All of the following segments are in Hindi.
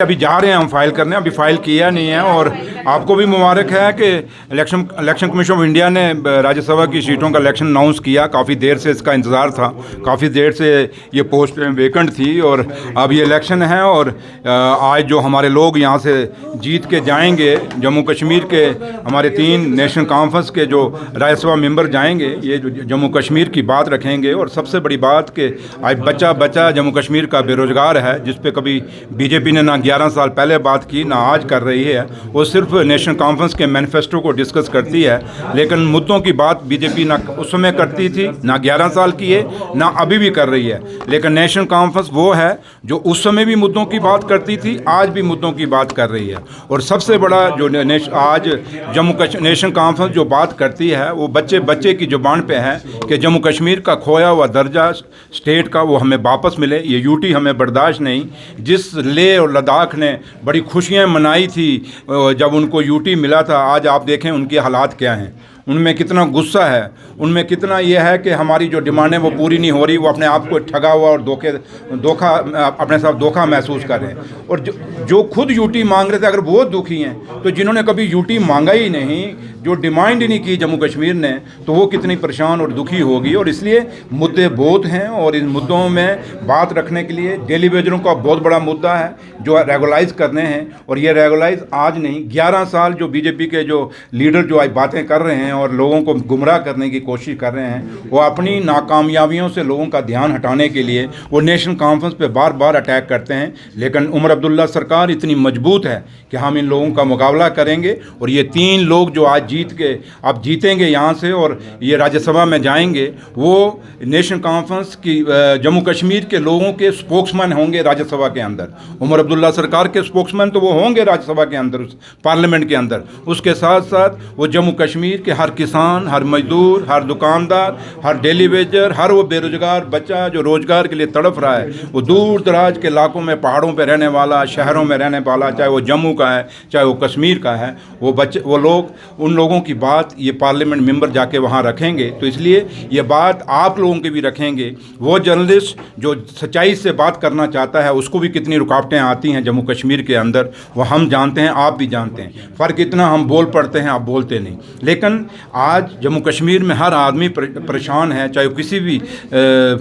अभी जा रहे हैं हम फाइल करने, अभी फाइल किया नहीं है। और आपको भी मुबारक है कि इलेक्शन कमीशन ऑफ इंडिया ने राज्यसभा की सीटों का इलेक्शन अनाउंस किया। काफ़ी देर से इसका इंतज़ार था, काफ़ी देर से ये पोस्ट वेकेंट थी और अब ये इलेक्शन है। और आज जो हमारे लोग यहाँ से जीत के जाएंगे, जम्मू कश्मीर के हमारे 3 नेशनल कॉन्फ्रेंस के जो राज्यसभा मेंबर जाएंगे, ये जो जम्मू कश्मीर की बात रखेंगे। और सबसे बड़ी बात कि आज बच्चा बच्चा जम्मू कश्मीर का बेरोज़गार है, जिस पे कभी बीजेपी ने ना 11 साल पहले बात की ना आज कर रही है। वो सिर्फ नेशनल कॉन्फ्रेंस के मैनिफेस्टो को डिस्कस करती है, लेकिन मुद्दों की बात बीजेपी ना उस समय करती थी, ना 11 साल की है, ना अभी भी कर रही है। लेकिन नेशनल कॉन्फ्रेंस वो है जो उस समय भी मुद्दों की बात करती थी, आज भी मुद्दों की बात कर रही है। और सबसे बड़ा जो आज जम्मू कश्मीर नेशनल कॉन्फ्रेंस जो बात करती है, वो बच्चे बच्चे की ज़ुबान पे है कि जम्मू कश्मीर का खोया हुआ दर्जा स्टेट का वो हमें वापस मिले। ये यूटी हमें बर्दाश्त नहीं। जिस लेह और लद्दाख ने बड़ी खुशियां मनाई थी जब उनको यूटी मिला था, आज आप देखें उनके हालात क्या हैं। उनमें कितना गुस्सा है, उनमें कितना ये है कि हमारी जो डिमांड है वो पूरी नहीं हो रही। वो अपने आप को ठगा हुआ और धोखा अपने साथ धोखा महसूस कर रहे हैं। और जो खुद यूटी मांग रहे थे, अगर वो दुखी हैं, तो जिन्होंने कभी यूटी मांगा ही नहीं, जो डिमांड ही नहीं की जम्मू कश्मीर ने, तो वो कितनी परेशान और दुखी होगी। और इसलिए मुद्दे बहुत हैं और इन मुद्दों में बात रखने के लिए डेली वेजरों का बहुत बड़ा मुद्दा है जो रेगुलाइज करने हैं। और ये रेगुलाइज आज नहीं, 11 साल जो बीजेपी के जो लीडर जो आज बातें कर रहे हैं और लोगों को गुमराह करने की कोशिश कर रहे हैं, वो अपनी नाकामयाबियों से लोगों का ध्यान हटाने के लिए वो नेशनल कॉन्फ्रेंस पे बार बार अटैक करते हैं। लेकिन उमर अब्दुल्ला सरकार इतनी मजबूत है कि हम इन लोगों का मुकाबला करेंगे। और ये 3 लोग जो आज जीत के अब जीतेंगे यहाँ से और ये राज्यसभा में जाएंगे, वो नेशनल कॉन्फ्रेंस की जम्मू कश्मीर के लोगों के स्पोक्समैन होंगे राज्यसभा के अंदर। उमर अब्दुल्ला सरकार के स्पोक्समैन तो वो होंगे राज्यसभा के अंदर, उस पार्लियामेंट के अंदर। उसके साथ साथ वो जम्मू कश्मीर के हर किसान, हर मजदूर, हर दुकानदार, हर डेली वेजर, हर वो बेरोजगार बच्चा जो रोजगार के लिए तड़प रहा है, वो दूर दराज के इलाकों में, पहाड़ों पर रहने वाला, शहरों में रहने वाला, चाहे वो जम्मू का है चाहे वो कश्मीर का है, वो बच्चे, वो लोग, उन लोगों की बात ये पार्लियामेंट मेंबर जाके वहाँ रखेंगे। तो इसलिए ये बात आप लोगों की भी रखेंगे। वो जर्नलिस्ट जो सच्चाई से बात करना चाहता है, उसको भी कितनी रुकावटें आती हैं जम्मू कश्मीर के अंदर, वो हम जानते हैं, आप भी जानते हैं। फ़र्क इतना, हम बोल पड़ते हैं, आप बोलते नहीं। लेकिन आज जम्मू कश्मीर में हर आदमी परेशान है, चाहे किसी भी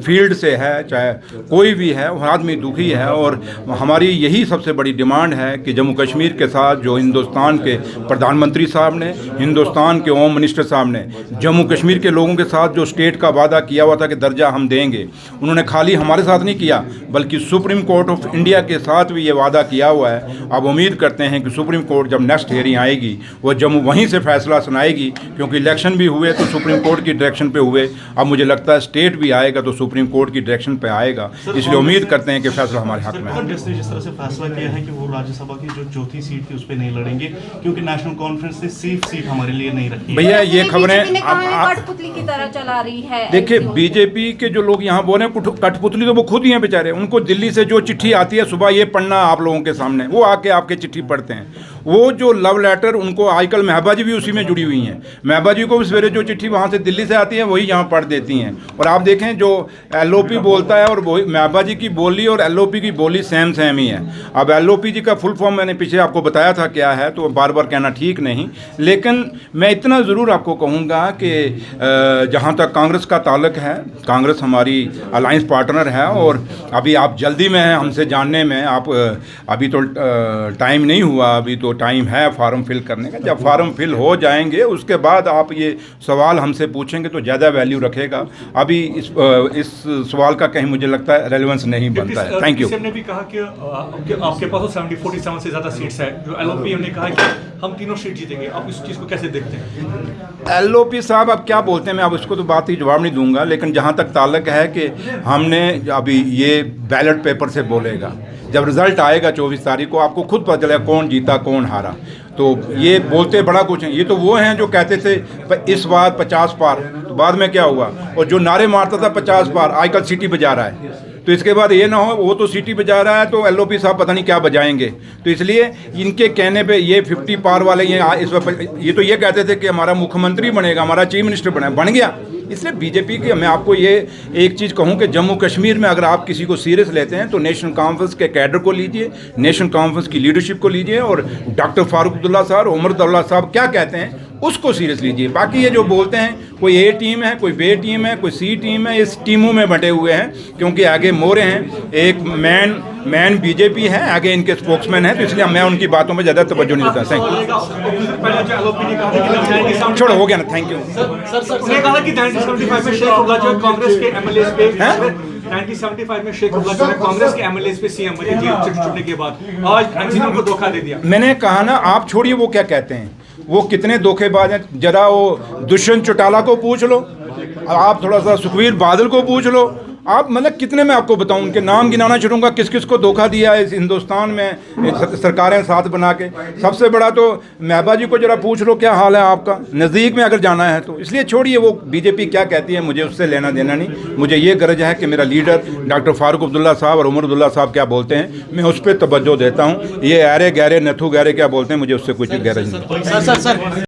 फील्ड से है, चाहे कोई भी है, हर आदमी दुखी है। और हमारी यही सबसे बड़ी डिमांड है कि जम्मू कश्मीर के साथ जो हिंदुस्तान के प्रधानमंत्री साहब ने, हिंदुस्तान के होम मिनिस्टर साहब ने जम्मू कश्मीर के लोगों के साथ जो स्टेट का वादा किया हुआ था कि दर्जा हम देंगे, उन्होंने खाली हमारे साथ नहीं किया बल्कि सुप्रीम कोर्ट ऑफ इंडिया के साथ भी ये वादा किया हुआ है। अब उम्मीद करते हैं कि सुप्रीम कोर्ट जब नेक्स्ट हियरिंग आएगी वो जम्मू वहीं से फैसला सुनाएगी, क्योंकि इलेक्शन भी हुए तो सुप्रीम कोर्ट की डायरेक्शन पे हुए। अब मुझे लगता है स्टेट भी आएगा तो सुप्रीम कोर्ट की डायरेक्शन पे आएगा, इसलिए उम्मीद करते हैं कि फैसला हमारे हक में है। जिस तरह से फैसला किया है कि वो राज्यसभा की जो चौथी सीट थी उस पर नहीं लड़ेंगे, क्योंकि नेशनल कॉन्फ्रेंस ने सेफ सीट हमारे लिए नहीं रखी। भैया ये खबरें कठपुतली की तरह चला रही है। देखिए, बीजेपी के जो लोग यहाँ बोल रहे हैं कठपुतली, तो वो खुद ही हैं बेचारे। उनको दिल्ली से जो चिट्ठी आती है सुबह, ये पढ़ना आप लोगों के सामने, वो आके आपके चिट्ठी पढ़ते हैं। वो जो लव लेटर, उनको आजकल महबा जी भी उसी में जुड़ी हुई हैं। महबा जी को भी सवेरे जो चिट्ठी वहाँ से दिल्ली से आती है वही यहाँ पढ़ देती हैं। और आप देखें जो LOP बोलता है और वही महबा जी की बोली और LOP की बोली सेम ही है। अब LOP जी का फुल फॉर्म मैंने पीछे आपको बताया था क्या है, तो बार बार कहना ठीक नहीं। लेकिन मैं इतना ज़रूर आपको कहूँगा कि जहाँ तक कांग्रेस का ताल्लुक है, कांग्रेस हमारी अलायंस पार्टनर है। और अभी आप जल्दी में हैं हमसे जानने में, आप अभी तो टाइम नहीं हुआ, अभी तो टाइम है फॉर्म फिल करने का। जब फॉर्म फिल हो जाएंगे उसके बाद आप ये सवाल हमसे पूछेंगे तो ज़्यादा वैल्यू रखेगा। अभी इस सवाल का कहीं मुझे लगता है रेलेवेंस नहीं बनता है। Thank you. ने भी कहा कि आपके पास 47 से ज़्यादा सीट्स है, जो LOP ने कहा कि हम तीनों सीट जीतेंगे। आप इस चीज़ को कैसे देखते हैं? LOP साहब अब क्या बोलते हैं, मैं अब उसको तो बात ही जवाब नहीं दूंगा। लेकिन जहाँ तक ताल्लुक है कि हमने अभी ये बैलेट पेपर से बोलेगा, जब रिज़ल्ट आएगा 24 तारीख को, आपको खुद पता चलेगा कौन जीता कौन हारा। तो ये बोलते बड़ा कुछ हैं, ये तो वो हैं जो कहते थे इस बार 50 पार, तो बाद में क्या हुआ? और जो नारे मारता था 50 पार, आजकल सीटी बजा रहा है। तो इसके बाद ये ना हो वो तो सीटी बजा रहा है तो LOP साहब पता नहीं क्या बजाएंगे। तो इसलिए इनके कहने पे ये 50 पार वाले ये इस वक्त ये तो ये कहते थे कि हमारा मुख्यमंत्री बनेगा, हमारा चीफ मिनिस्टर बन गया। इसलिए बीजेपी की मैं आपको ये एक चीज़ कहूँ कि जम्मू कश्मीर में अगर आप किसी को सीरियस लेते हैं तो नेशनल कॉन्फ्रेंस के कैडर को लीजिए, नेशनल कॉन्फ्रेंस की लीडरशिप को लीजिए और डॉक्टर फारूक अब्दुल्ला साहब, उमर अब्दुल्ला साहब क्या कहते हैं उसको सीरियस लीजिए। बाकी ये जो बोलते हैं कोई ए टीम है, कोई बे टीम है, कोई सी टीम है, इस टीमों में बंटे हुए हैं क्योंकि आगे मोरे हैं, एक मैन बीजेपी है, आगे इनके स्पोक्समैन हैं, तो इसलिए मैं उनकी बातों में ज़्यादा तवज्जो नहीं देता। थैंक यू, छोड़ो हो गया ना, थैंक यू। उन्होंने कहा कि 1975 में शेख अब्दुल्ला जो है कांग्रेस के एमएलए पे 1975 में शेख अब्दुल्ला जो है कांग्रेस के एमएलए पे सीएम बने जेल से छूटने के बाद, आज एनसीपी को धोखा दे दिया। मैंने कहा ना, आप छोड़िए वो क्या कहते हैं, वो कितने धोखेबाज हैं, जरा वो दुष्यंत चौटाला को पूछ लो, आप थोड़ा सा सुखबीर बादल को पूछ लो, आप मतलब कितने मैं आपको बताऊं, उनके नाम गिनाना शुरूंगा किस किस को धोखा दिया है इस हिंदुस्तान में सरकारें साथ बना के। सबसे बड़ा तो महबा जी को जरा पूछ लो क्या हाल है आपका, नज़दीक में अगर जाना है तो। इसलिए छोड़िए वो बीजेपी क्या कहती है, मुझे उससे लेना देना नहीं। मुझे ये गर्ज है कि मेरा लीडर डॉक्टर फारूक अब्दुल्ला साहब और उमर अब्दुल्ला साहब क्या बोलते हैं मैं उस पर तवज्जो देता हूँ। ये अरे गहरे नथु गहरे क्या बोलते हैं, मुझे उससे कुछ गरज नहीं।